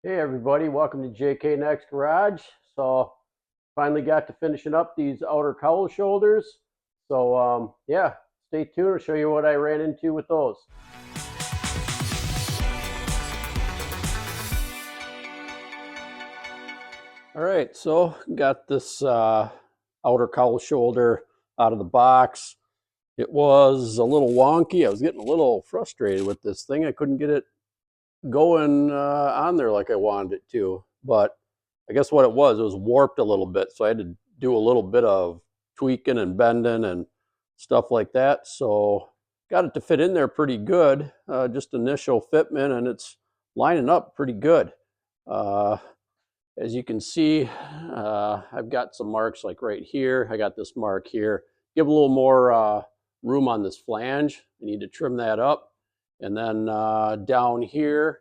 Hey everybody, welcome to JK Next Garage. So finally got to finishing up these outer cowl shoulders. So yeah, stay tuned. I'll show you what I ran into with those. All right, so got this outer cowl shoulder out of the box. It was a little wonky. I was getting a little frustrated with this thing. I couldn't get it going on there like I wanted it to. But I guess what it was warped a little bit. So I had to do a little bit of tweaking and bending and stuff like that. So got it to fit in there pretty good. Just initial fitment, and it's lining up pretty good. Uh, as you can see, I've got some marks like right here. I got this mark here. Give a little more room on this flange. I need to trim that up. And then down here,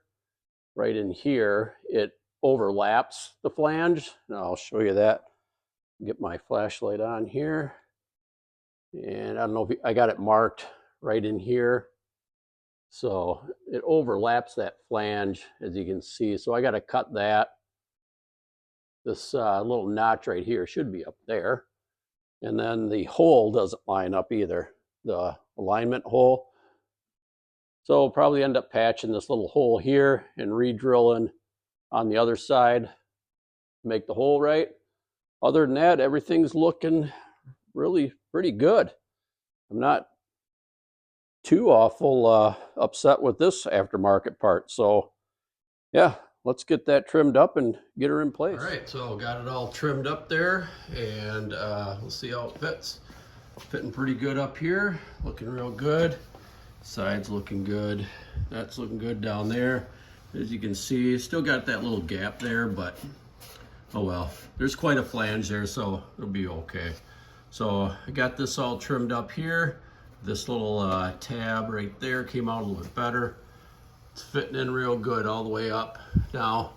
right in here, it overlaps the flange. And I'll show you that. Get my flashlight on here. And I don't know if I got it marked right in here. So it overlaps that flange, as you can see. So I got to cut that. This little notch right here should be up there. And then the hole doesn't line up either, the alignment hole. So I'll probably end up patching this little hole here and re-drilling on the other side to make the hole right. Other than that, everything's looking really pretty good. I'm not too awful upset with this aftermarket part. So yeah, let's get that trimmed up and get her in place. All right, so got it all trimmed up there, and we'll see how it fits. Fitting pretty good up here, looking real good. Sides looking good. That's looking good down there. As you can see, still got that little gap there, but oh well. There's quite a flange there, so it'll be okay. So I got this all trimmed up here. This little tab right there came out a little bit better. It's fitting in real good all the way up now.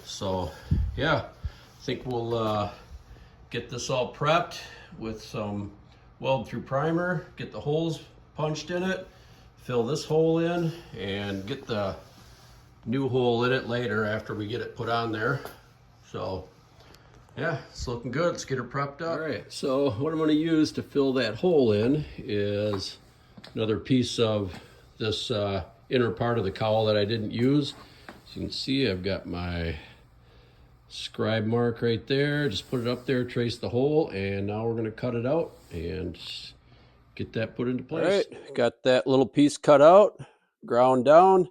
So yeah, I think we'll get this all prepped with some weld through primer, get the holes punched in it, fill this hole in, and get the new hole in it later after we get it put on there. So yeah, it's looking good. Let's get her prepped up. All right, so what I'm going to use to fill that hole in is another piece of this inner part of the cowl that I didn't use. As you can see, I've got my scribe mark right there. Just put it up there, trace the hole, and now we're going to cut it out and get that put into place. All right, got that little piece cut out, ground down.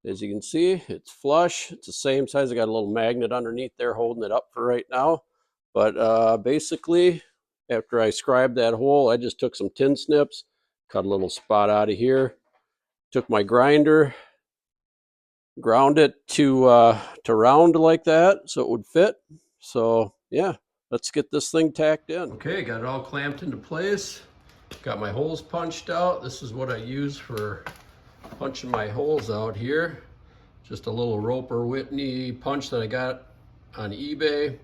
As you can see, it's flush. It's the same size. I got a little magnet underneath there holding it up for right now. But basically, after I scribed that hole, I just took some tin snips, cut a little spot out of here, took my grinder, ground it to round like that so it would fit. So yeah, let's get this thing tacked in. Okay, got it all clamped into place. Got my holes punched out. This is what I use for punching my holes out here. Just a little Roper Whitney punch that I got on eBay.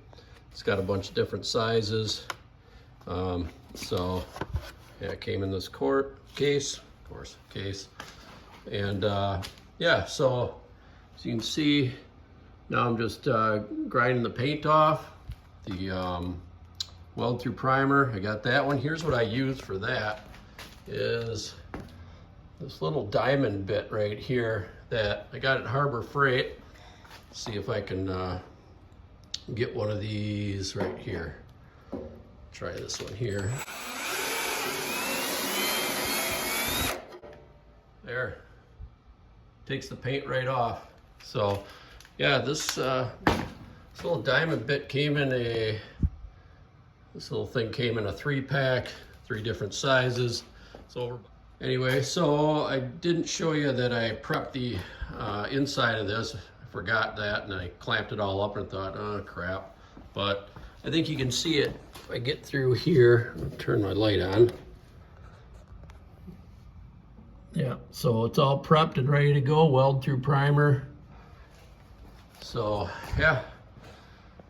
It's got a bunch of different sizes. So yeah, it came in this case. And yeah, so as you can see, now I'm just grinding the paint off. The weld through primer, I got that one. Here's what I use for that, is this little diamond bit right here that I got at Harbor Freight. Let's see if I can get one of these right here. Try this one here. There, takes the paint right off. So yeah, this little diamond bit came in this little thing came in a 3-pack, 3 different sizes. It's over. Anyway, so I didn't show you that I prepped the inside of this. I forgot that, and I clamped it all up and thought, oh crap. But I think you can see it if I get through here. I'll turn my light on. Yeah, so it's all prepped and ready to go, weld through primer. So yeah,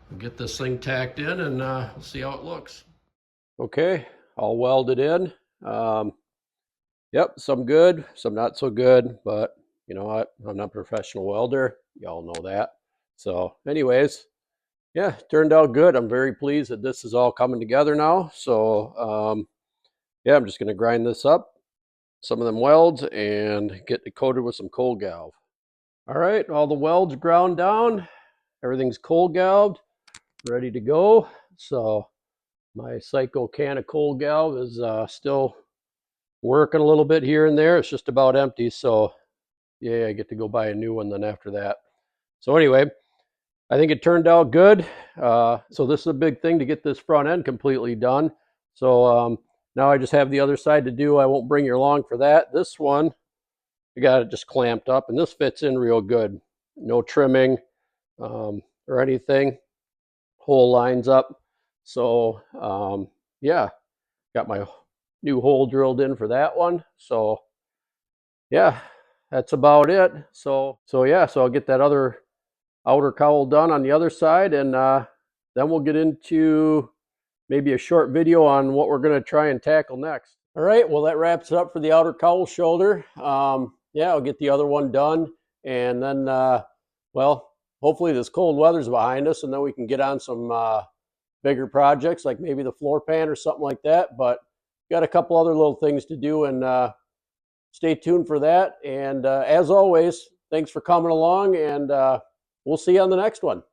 we'll get this thing tacked in and we'll see how it looks. Okay, all welded in. Yep, some good, some not so good, but you know what? I'm not a professional welder. Y'all know that. So anyways, yeah, turned out good. I'm very pleased that this is all coming together now. So yeah, I'm just going to grind this up, some of them welds, and get it coated with some cold galv. All right, all the welds ground down. Everything's cold galved, ready to go. So my Psycho can of cold galv is still working a little bit here and there. It's just about empty. So yeah, I get to go buy a new one then after that. So anyway, I think it turned out good. So this is a big thing to get this front end completely done. So now I just have the other side to do. I won't bring you along for that. This one, I got it just clamped up, and this fits in real good. No trimming or anything. Hole lines up. So yeah, got my new hole drilled in for that one. So yeah, that's about it. So yeah, so I'll get that other outer cowl done on the other side, and then we'll get into maybe a short video on what we're going to try and tackle next. All right, well, that wraps it up for the outer cowl shoulder. Yeah, I'll get the other one done, and then well, hopefully this cold weather's behind us, and then we can get on some bigger projects like maybe the floor pan or something like that. But got a couple other little things to do, and stay tuned for that. And as always, thanks for coming along, and we'll see you on the next one.